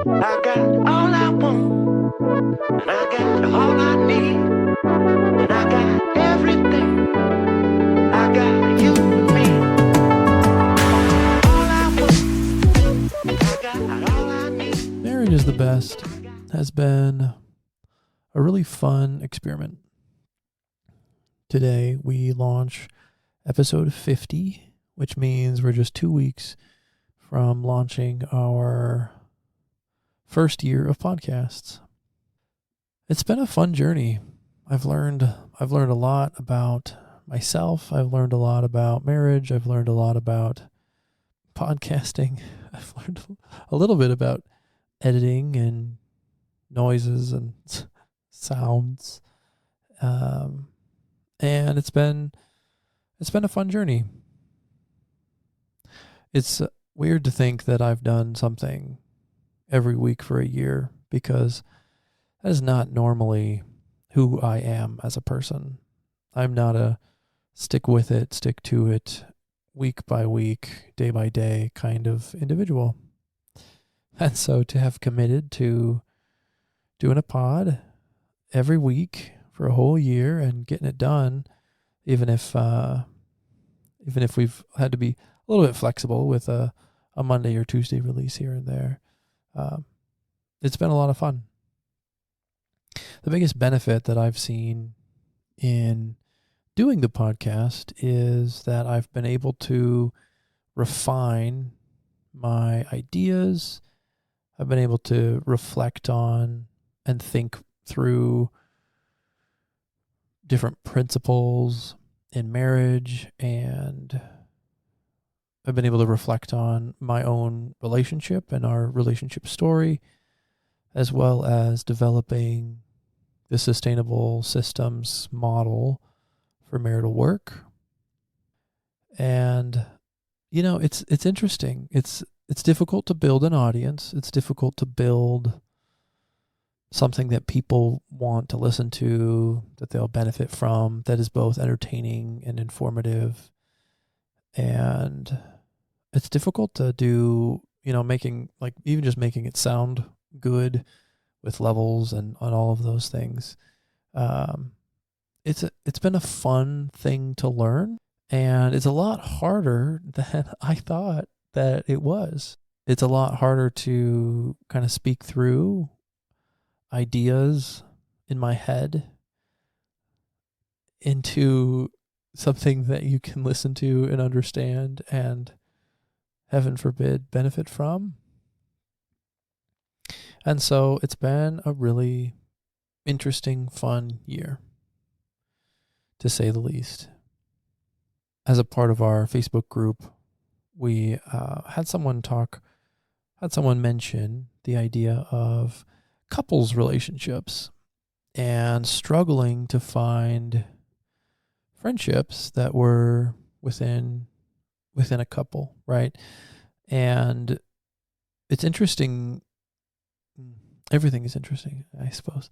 I got all I want, and I got all I need, and I got everything. I got you and me. All I want, I got all I need. Marriage is the Best has been a really fun experiment. Today we launch episode 50, which means we're just 2 weeks from launching our first year of podcasts. It's been a fun journey. I've learned a lot about myself. I've learned a lot about marriage. I've learned a lot about podcasting. I've learned a little bit about editing and noises and sounds. And it's been a fun journey. It's weird to think that I've done something every week for a year, because that is not normally who I am as a person. I'm not a stick to it, week by week, day by day kind of individual. And so to have committed to doing a pod every week for a whole year and getting it done, even if we've had to be a little bit flexible with a Monday or Tuesday release here and there, it's been a lot of fun. The biggest benefit that I've seen in doing the podcast is that I've been able to refine my ideas. I've been able to reflect on and think through different principles in marriage, and I've been able to reflect on my own relationship and our relationship story, as well as developing the sustainable systems model for marital work. And, it's interesting. It's difficult to build an audience. It's difficult to build something that people want to listen to, that they'll benefit from, that is both entertaining and informative. And it's difficult to do, making it sound good with levels and on all of those things. It's been a fun thing to learn, and it's a lot harder than I thought that it was. It's a lot harder to kind of speak through ideas in my head into something that you can listen to and understand and, heaven forbid, benefit from. And so it's been a really interesting, fun year, to say the least. As a part of our Facebook group, we had someone mention the idea of couples relationships and struggling to find friendships that were within a couple, right? And it's interesting. Everything is interesting, I suppose.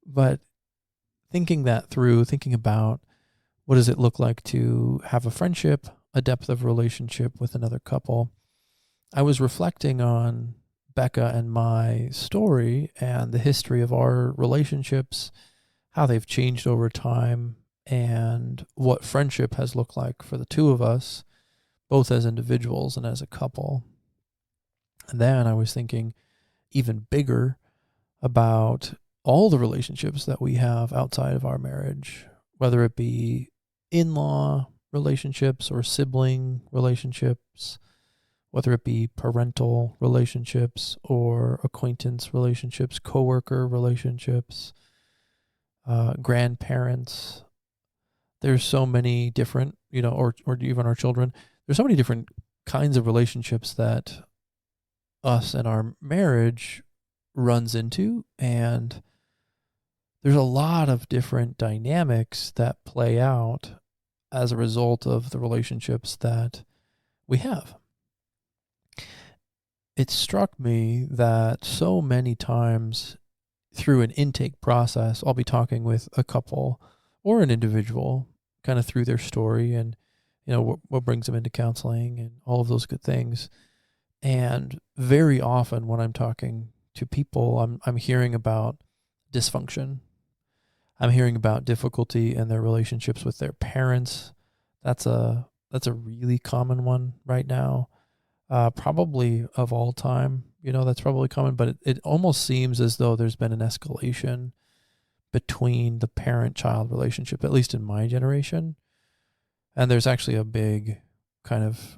But thinking about what does it look like to have a friendship, a depth of relationship with another couple, I was reflecting on Becca and my story and the history of our relationships, how they've changed over time, and what friendship has looked like for the two of us, both as individuals and as a couple. And then I was thinking even bigger about all the relationships that we have outside of our marriage, whether it be in-law relationships or sibling relationships, whether it be parental relationships or acquaintance relationships, coworker relationships, grandparents. There's so many different, or even our children. There's so many different kinds of relationships that us and our marriage runs into, and there's a lot of different dynamics that play out as a result of the relationships that we have. It struck me that so many times through an intake process, I'll be talking with a couple or an individual kind of through their story and, what brings them into counseling and all of those good things. And very often when I'm talking to people, I'm hearing about dysfunction. I'm hearing about difficulty in their relationships with their parents. That's a really common one right now. Probably of all time, that's probably common, but it almost seems as though there's been an escalation between the parent-child relationship, at least in my generation. And there's actually a big kind of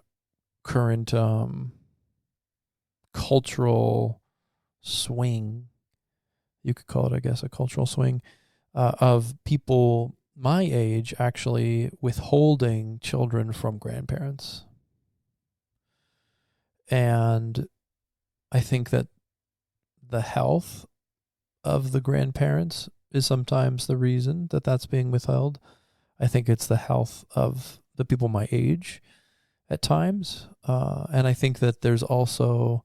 current cultural swing, you could call it, I guess, a cultural swing, of people my age actually withholding children from grandparents. And I think that the health of the grandparents is sometimes the reason that that's being withheld. I think it's the health of the people my age at times. And I think that there's also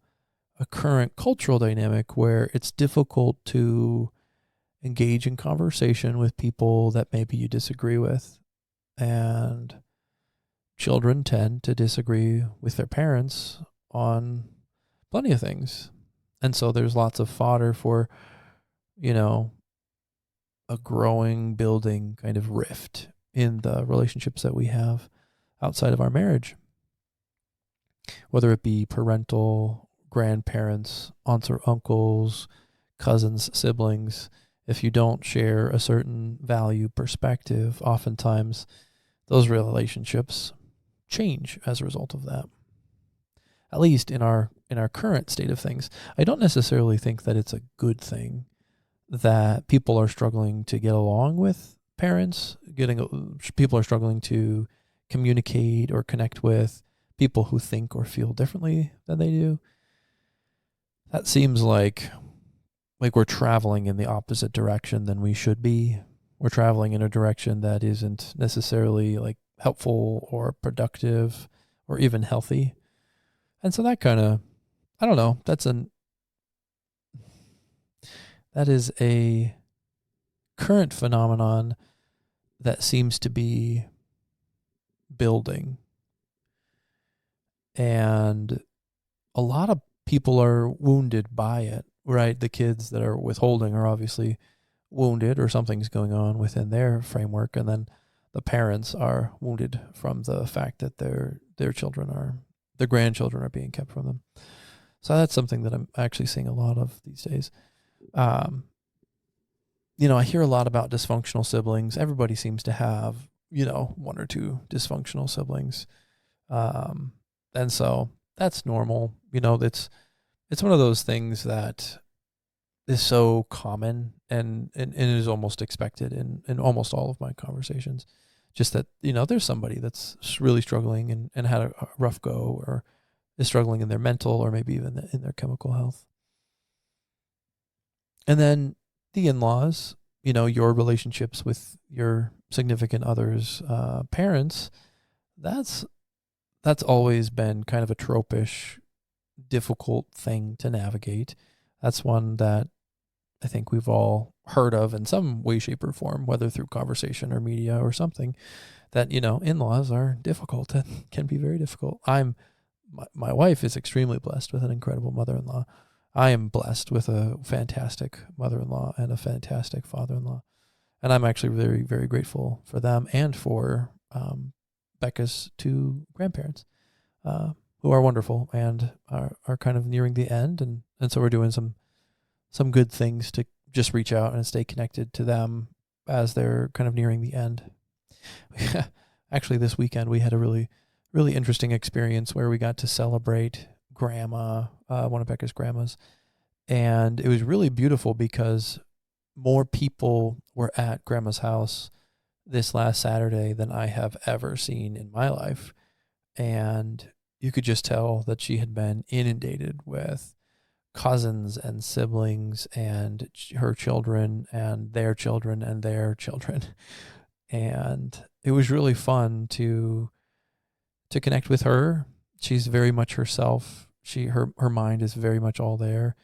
a current cultural dynamic where it's difficult to engage in conversation with people that maybe you disagree with. And children tend to disagree with their parents on plenty of things. And so there's lots of fodder for, a growing, building kind of rift in the relationships that we have outside of our marriage. Whether it be parental, grandparents, aunts or uncles, cousins, siblings, if you don't share a certain value perspective, oftentimes those relationships change as a result of that. At least in our current state of things. I don't necessarily think that it's a good thing that people are struggling to get along with parents, people are struggling to communicate or connect with people who think or feel differently than they do. That seems like we're traveling in the opposite direction than we should be. We're traveling in a direction that isn't necessarily like helpful or productive or even healthy. And so that kind of, I don't know, that is a current phenomenon that seems to be building. And a lot of people are wounded by it, right? The kids that are withholding are obviously wounded or something's going on within their framework. And then the parents are wounded from the fact that their grandchildren are being kept from them. So that's something that I'm actually seeing a lot of these days. I hear a lot about dysfunctional siblings. Everybody seems to have, one or two dysfunctional siblings. And so that's normal. It's one of those things that is so common and is almost expected in almost all of my conversations. Just that, there's somebody that's really struggling and had a rough go or is struggling in their mental or maybe even in their chemical health. And then the in-laws, your relationships with your significant other's parents, that's always been kind of a tropish, difficult thing to navigate. That's one that I think we've all heard of in some way, shape, or form, whether through conversation or media or something, that, in-laws are difficult and can be very difficult. My wife is extremely blessed with an incredible mother-in-law. I am blessed with a fantastic mother-in-law and a fantastic father-in-law. And I'm actually very, very grateful for them and for Becca's two grandparents, who are wonderful and are kind of nearing the end. And so we're doing some good things to just reach out and stay connected to them as they're kind of nearing the end. Actually, this weekend we had a really, really interesting experience where we got to celebrate Grandma, one of Becca's grandmas. And it was really beautiful because more people were at Grandma's house this last Saturday than I have ever seen in my life. And you could just tell that she had been inundated with cousins and siblings and her children and their children and their children. And it was really fun to connect with her. She's very much herself. Her mind is very much all there,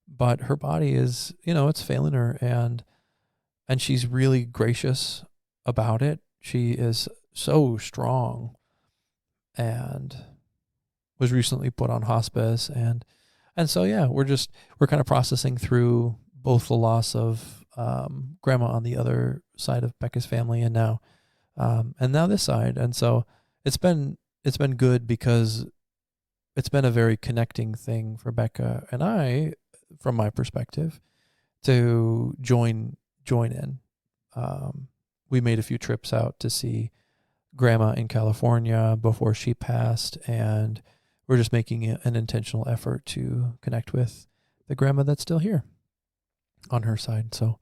but her body is, it's failing her, and she's really gracious about it. She is so strong and was recently put on hospice, and And so, yeah, we're kind of processing through both the loss of grandma on the other side of Becca's family, and now this side. And so it's been good because it's been a very connecting thing for Becca and I, from my perspective, to join in. We made a few trips out to see grandma in California before she passed, and we're just making an intentional effort to connect with the grandma that's still here on her side. So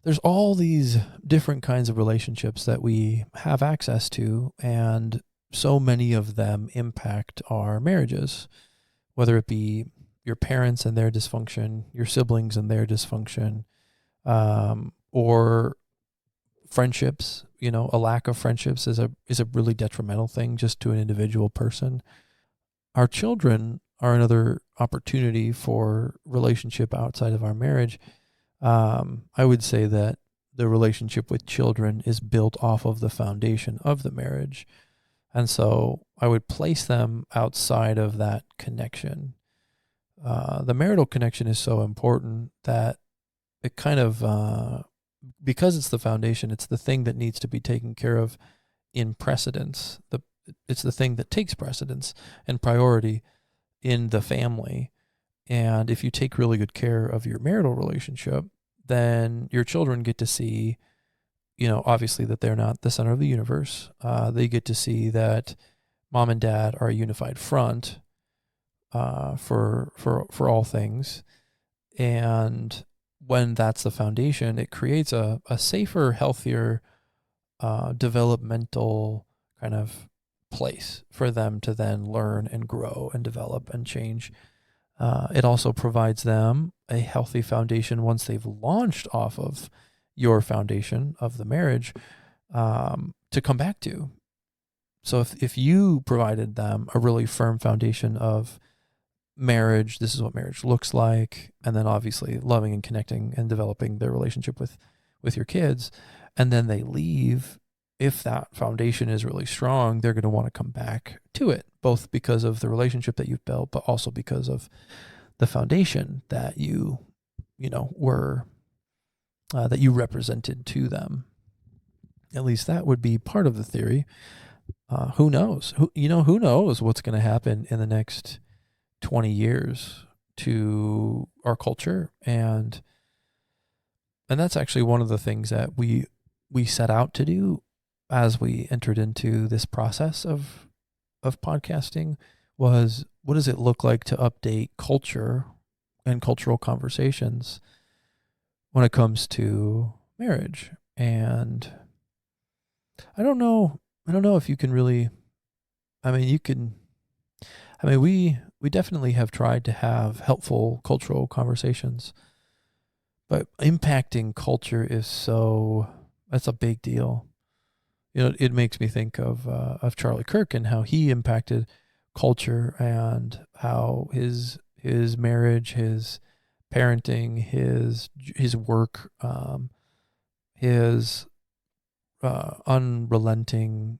there's all these different kinds of relationships that we have access to, and so many of them impact our marriages, whether it be your parents and their dysfunction, your siblings and their dysfunction, or friendships. A lack of friendships is a really detrimental thing just to an individual person. Our children are another opportunity for relationship outside of our marriage. I would say that the relationship with children is built off of the foundation of the marriage. And so I would place them outside of that connection. The marital connection is so important that it kind of, because it's the foundation, it's the thing that needs to be taken care of in precedence. It's the thing that takes precedence and priority in the family. And if you take really good care of your marital relationship, then your children get to see, obviously that they're not the center of the universe. They get to see that mom and dad are a unified front for all things. And when that's the foundation, it creates a safer, healthier, developmental kind of place for them to then learn and grow and develop and change. It also provides them a healthy foundation once they've launched off of your foundation of the marriage, to come back to. So if you provided them a really firm foundation of marriage, this is what marriage looks like, and then obviously loving and connecting and developing their relationship with your kids, and then they leave, if that foundation is really strong, they're going to want to come back to it, both because of the relationship that you've built, but also because of the foundation that you were, that you represented to them. At least that would be part of the theory. Who knows? Who knows what's going to happen in the next 20 years to our culture. And that's actually one of the things that we set out to do as we entered into this process of podcasting, was what does it look like to update culture and cultural conversations when it comes to marriage. And I don't know if you can really, we definitely have tried to have helpful cultural conversations, but impacting culture that's a big deal. It makes me think of Charlie Kirk and how he impacted culture, and how his marriage, his parenting, his work, his unrelenting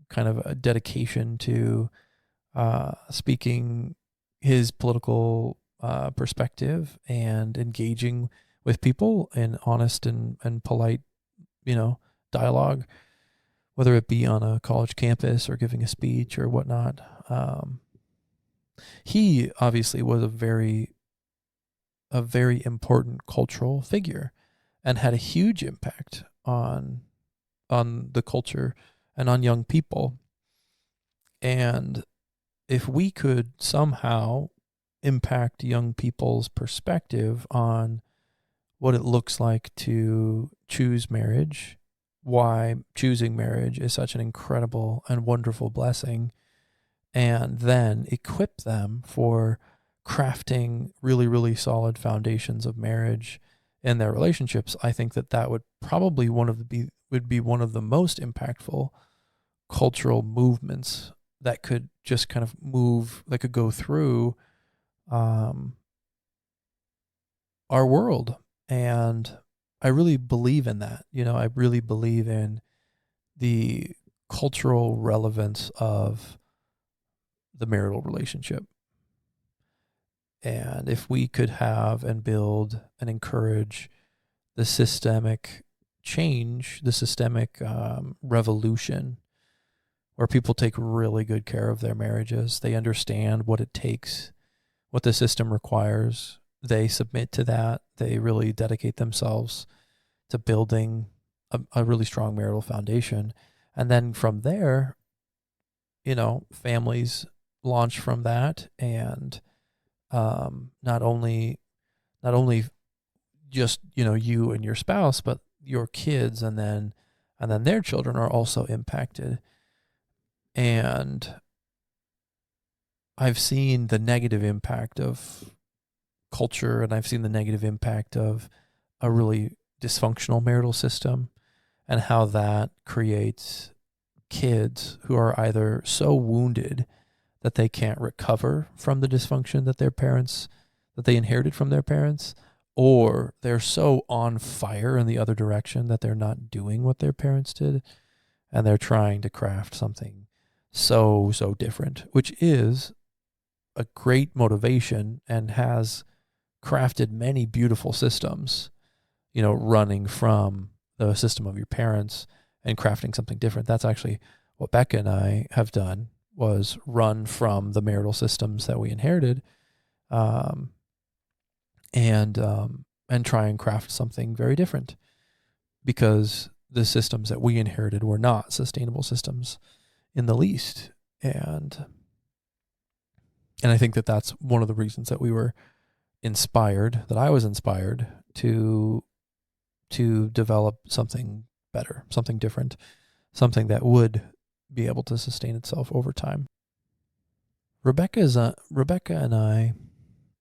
kind of a dedication to speaking his political perspective and engaging with people in honest and polite, dialogue, whether it be on a college campus or giving a speech or whatnot. He obviously was a very important cultural figure and had a huge impact on the culture and on young people. And if we could somehow impact young people's perspective on what it looks like to choose marriage, why choosing marriage is such an incredible and wonderful blessing, and then equip them for crafting really, really solid foundations of marriage in their relationships, I think that would probably be one of the most impactful cultural movements that could just kind of that could go through our world. And I really believe in that. I really believe in the cultural relevance of the marital relationship. And if we could have and build and encourage the systemic change, the systemic revolution, where people take really good care of their marriages, they understand what it takes, what the system requires, they submit to that, they really dedicate themselves to building a really strong marital foundation. And then from there, families launch from that, and not only just you and your spouse, but your kids, and then their children are also impacted. And I've seen the negative impact of culture, and I've seen the negative impact of a really dysfunctional marital system, and how that creates kids who are either so wounded that they can't recover from the dysfunction that they inherited from their parents, or they're so on fire in the other direction that they're not doing what their parents did, and they're trying to craft something so different, which is a great motivation and has crafted many beautiful systems, running from the system of your parents and crafting something different. That's actually what Becca and I have done, was run from the marital systems that we inherited, and try and craft something very different, because the systems that we inherited were not sustainable systems in the least. And I think that that's one of the reasons that we were inspired, that I was inspired to develop something better, something different, something that would be able to sustain itself over time. Rebecca and I,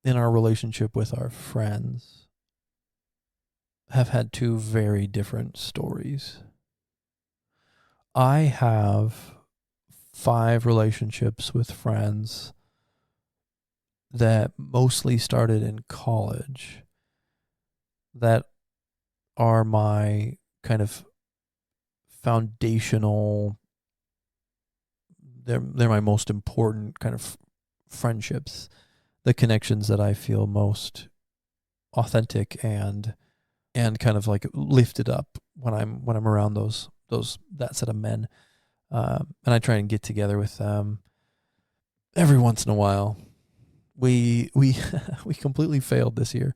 in our relationship with our friends, have had two very different stories. I have 5 relationships with friends that mostly started in college, that are my kind of foundational, they're my most important kind of friendships, the connections that I feel most authentic and kind of like lifted up when I'm around that set of men. And I try and get together with them every once in a while. We completely failed this year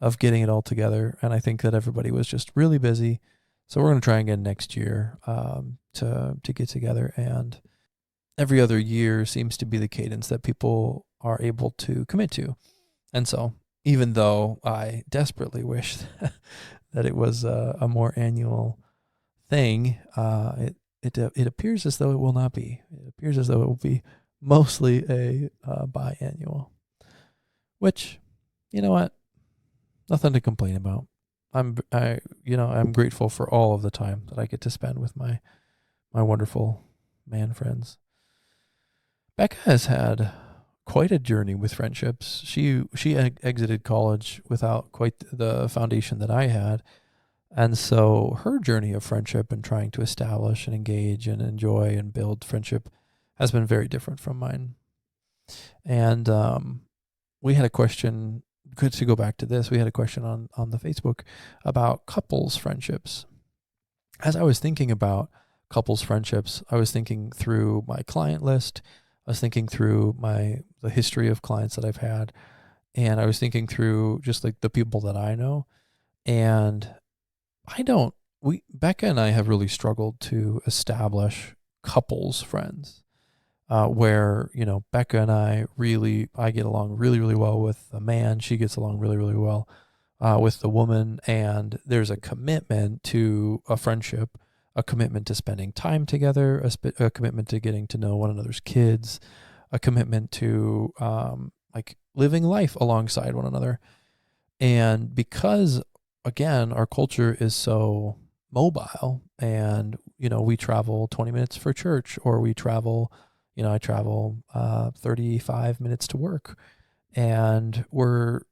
of getting it all together, and I think that everybody was just really busy. So we're going to try again next year to get together, and every other year seems to be the cadence that people are able to commit to. And so, even though I desperately wish that it was a more annual thing, it appears as though it will not be. It appears as though it will be mostly a biannual, which, you know what? Nothing to complain about. I'm grateful for all of the time that I get to spend with my wonderful man friends. Becca has had quite a journey with friendships. She exited college without quite the foundation that I had, and so her journey of friendship and trying to establish and engage and enjoy and build friendship has been very different from mine. And we had a question. Good to go back to this. We had a question on the Facebook about couples friendships. As I was thinking about couples friendships, I was thinking through my client list. I was thinking through the history of clients that I've had, and I was thinking through just like the people that I know. And Becca and I have really struggled to establish couples friends. Where, Becca and I get along really, really well with the man. She gets along really, really well with the woman. And there's a commitment to a friendship, a commitment to spending time together, a commitment to getting to know one another's kids, a commitment to like living life alongside one another. And because, again, our culture is so mobile, and, we travel 20 minutes for church, or we travel, I travel 35 minutes to work, and our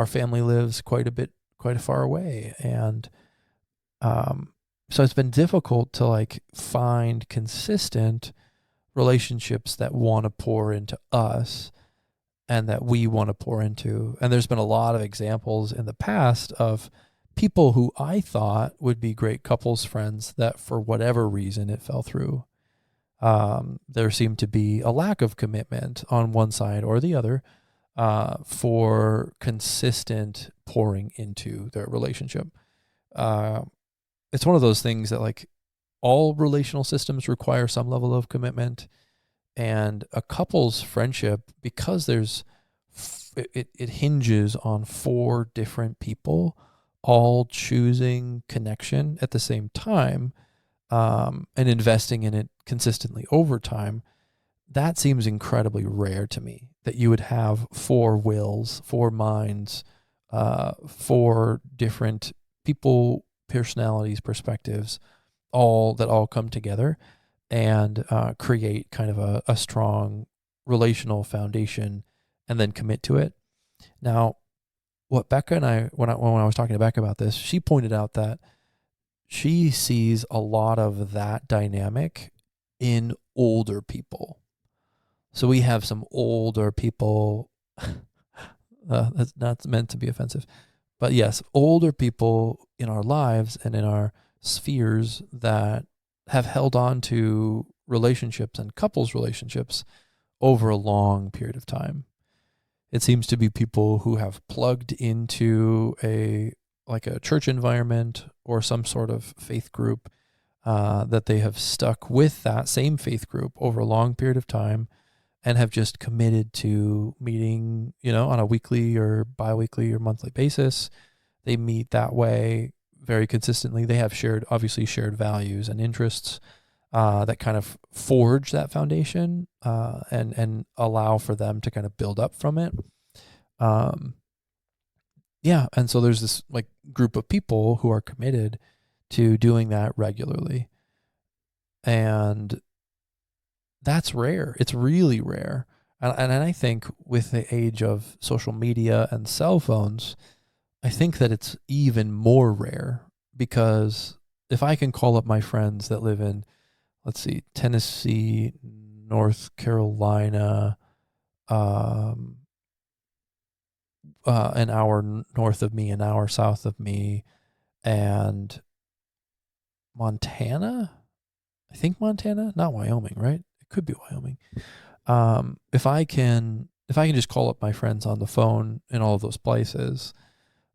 family lives quite a far away. And so it's been difficult to like find consistent relationships that want to pour into us and that we want to pour into. And there's been a lot of examples in the past of people who I thought would be great couples friends that for whatever reason it fell through. There seemed to be a lack of commitment on one side or the other for consistent pouring into their relationship. It's one of those things that like all relational systems require some level of commitment, and a couple's friendship, because it hinges on 4 different people all choosing connection at the same time, and investing in it consistently over time. That seems incredibly rare to me, that you would have 4 wills, 4 minds, 4 different people, personalities, perspectives, all come together and create kind of a strong relational foundation and then commit to it. Now, what Becca and I, when I was talking to Becca about this, she pointed out that she sees a lot of that dynamic in older people. So we have some older people, that's not meant to be offensive, but yes, older people in our lives and in our spheres that have held on to relationships and couples relationships over a long period of time. It seems to be people who have plugged into a church environment or some sort of faith group, that they have stuck with that same faith group over a long period of time and have just committed to meeting, on a weekly or biweekly or monthly basis. They meet that way very consistently. They have shared values and interests that kind of forge that foundation and allow for them to kind of build up from it. And so there's this like group of people who are committed to doing that regularly. And that's rare. It's really rare. And I think with the age of social media and cell phones, I think that it's even more rare, because if I can call up my friends that live in, Tennessee, North Carolina, an hour north of me, an hour south of me, and Montana, not Wyoming, right? It could be Wyoming. If I can just call up my friends on the phone in all of those places,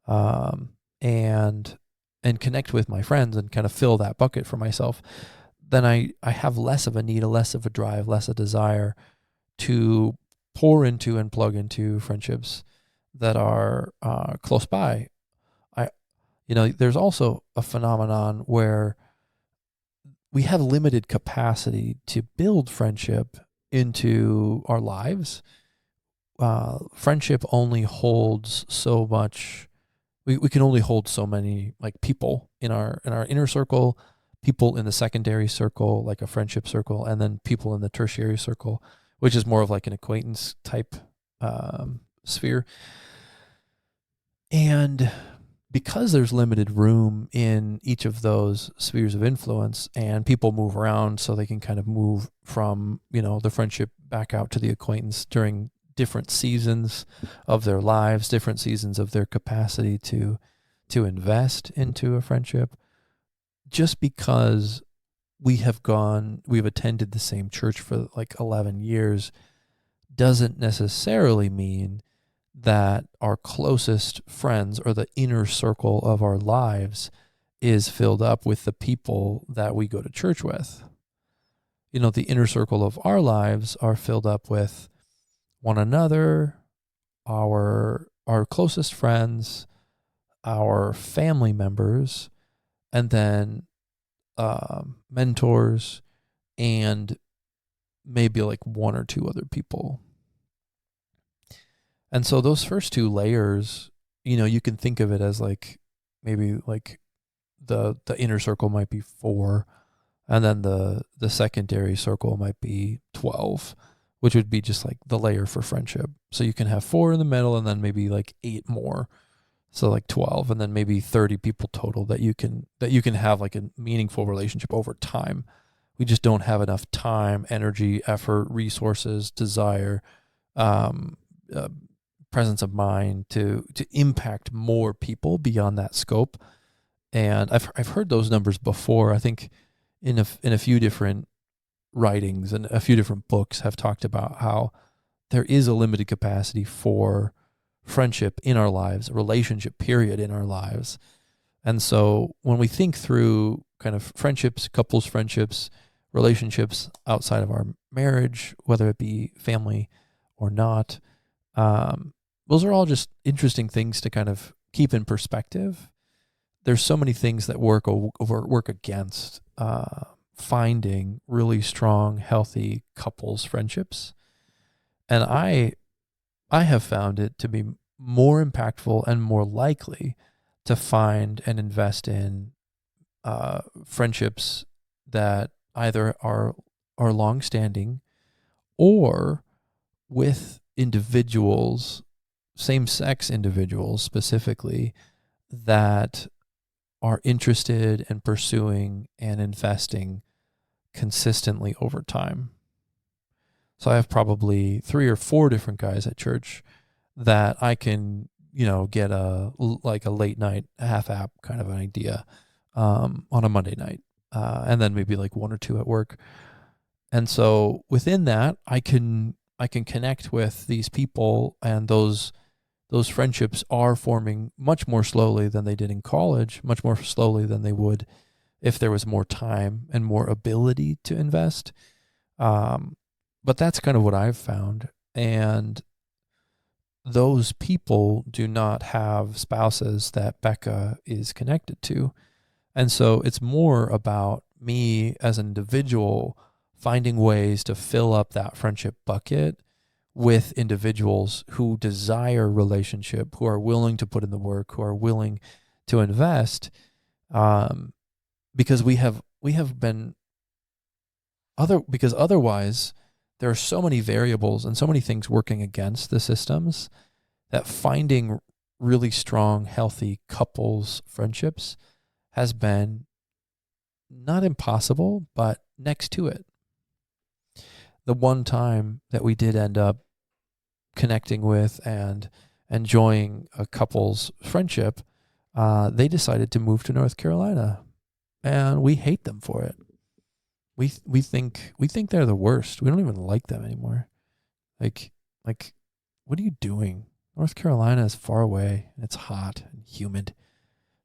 and connect with my friends and kind of fill that bucket for myself, then I have less of a need, less of a drive, less a desire to pour into and plug into friendships that are close by. There's also a phenomenon where we have limited capacity to build friendship into our lives. Friendship only holds so much. We can only hold so many like people in our inner circle, people in the secondary circle, like a friendship circle, and then people in the tertiary circle, which is more of like an acquaintance type sphere. And because there's limited room in each of those spheres of influence, and people move around, so they can kind of move from, the friendship back out to the acquaintance during different seasons of their lives, different seasons of their capacity to invest into a friendship. Just because we've attended the same church for like 11 years doesn't necessarily mean that our closest friends or the inner circle of our lives is filled up with the people that we go to church with. The inner circle of our lives are filled up with one another, our closest friends, our family members, and then mentors, and maybe like 1 or 2 other people. And so those first 2 layers, you can think of it as like maybe like the inner circle might be 4, and then the secondary circle might be 12, which would be just like the layer for friendship. So you can have 4 in the middle, and then maybe like 8 more. So like 12, and then maybe 30 people total that you can have like a meaningful relationship over time. We just don't have enough time, energy, effort, resources, desire, presence of mind to impact more people beyond that scope. And I've heard those numbers before. I think in a few different writings and a few different books have talked about how there is a limited capacity for friendship in our lives, a relationship period in our lives. And so when we think through kind of friendships, couples friendships, relationships outside of our marriage, whether it be family or not, those are all just interesting things to kind of keep in perspective. There's so many things that work against finding really strong, healthy couples friendships. And I have found it to be more impactful and more likely to find and invest in friendships that either are long-standing or with individuals, same-sex individuals specifically, that are interested in pursuing and investing consistently over time. So I have probably 3 or 4 different guys at church that I can, get a late night half app kind of an idea on a Monday night, and then maybe like 1 or 2 at work. And so within that, I can connect with these people, and those friendships are forming much more slowly than they did in college, much more slowly than they would if there was more time and more ability to invest. But that's kind of what I've found. And those people do not have spouses that Becca is connected to. And so it's more about me as an individual finding ways to fill up that friendship bucket with individuals who desire relationship, who are willing to put in the work, who are willing to invest, because because otherwise there are so many variables and so many things working against the systems that finding really strong, healthy couples friendships has been not impossible, but next to it. The one time that we did end up connecting with and enjoying a couple's friendship, they decided to move to North Carolina, and we hate them for it. We think they're the worst. We don't even like them anymore. Like, what are you doing? North Carolina is far away, and it's hot and humid.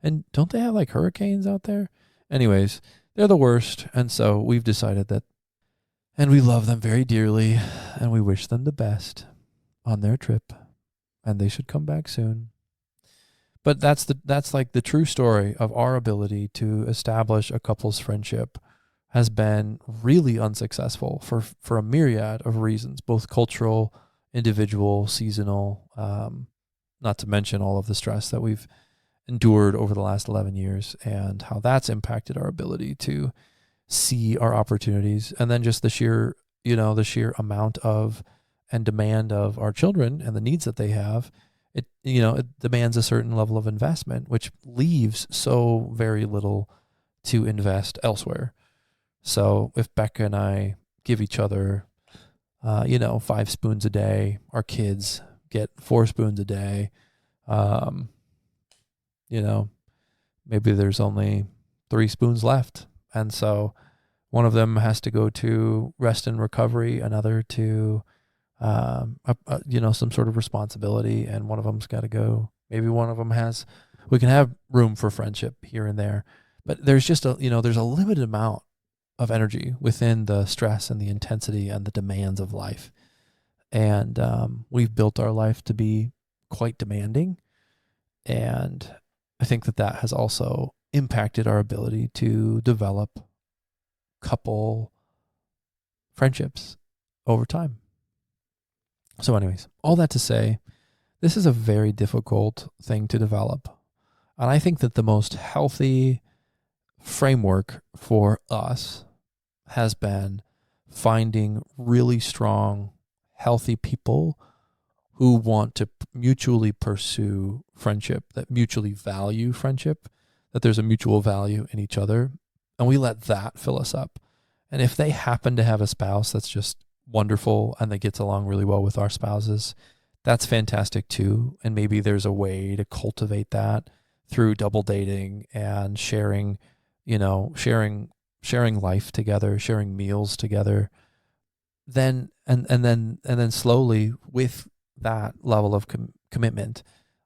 And don't they have like hurricanes out there? Anyways, they're the worst, and so we've decided that, and we love them very dearly, and we wish them the best on their trip, and they should come back soon. But that's like the true story of our ability to establish a couple's friendship has been really unsuccessful for a myriad of reasons, both cultural, individual, seasonal, not to mention all of the stress that we've endured over the last 11 years and how that's impacted our ability to see our opportunities, and then just the sheer amount of and demand of our children and the needs that they have. It demands a certain level of investment, which leaves so very little to invest elsewhere. So if Becca and I give each other, 5 spoons a day, our kids get 4 spoons a day, maybe there's only 3 spoons left. And so one of them has to go to rest and recovery, another to, some sort of responsibility, and one of them's got to go. Maybe one of them we can have room for friendship here and there, but there's just there's a limited amount of energy within the stress and the intensity and the demands of life. And we've built our life to be quite demanding. And I think that has also impacted our ability to develop couple friendships over time. So anyways, all that to say, this is a very difficult thing to develop. And I think that the most healthy framework for us has been finding really strong, healthy people who want to mutually pursue friendship, that mutually value friendship, that there's a mutual value in each other, and we let that fill us up. And if they happen to have a spouse that's just wonderful and that gets along really well with our spouses, that's fantastic too. And maybe there's a way to cultivate that through double dating and sharing, sharing life together, sharing meals together. Then and then slowly, with that level of commitment,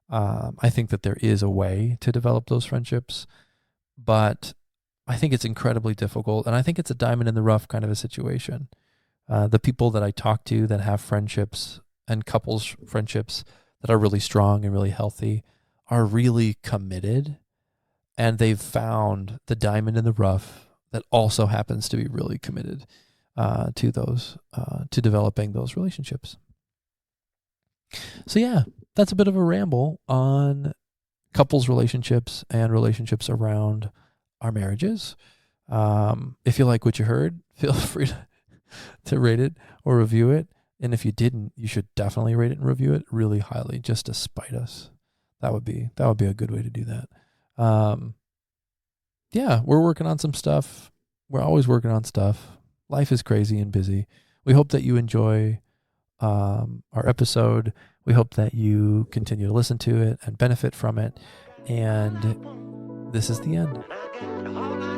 I think that there is a way to develop those friendships, but I think it's incredibly difficult, and I think it's a diamond in the rough kind of a situation. The people that I talk to that have friendships and couples friendships that are really strong and really healthy are really committed, and they've found the diamond in the rough that also happens to be really committed to developing those relationships. So yeah, that's a bit of a ramble on couples relationships and relationships around our marriages. If you like what you heard, feel free to rate it or review it. And if you didn't, you should definitely rate it and review it really highly, just to spite us. That would be a good way to do that. Yeah, we're working on some stuff. We're always working on stuff. Life is crazy and busy. We hope that you enjoy our episode. We hope that you continue to listen to it and benefit from it. And this is the end.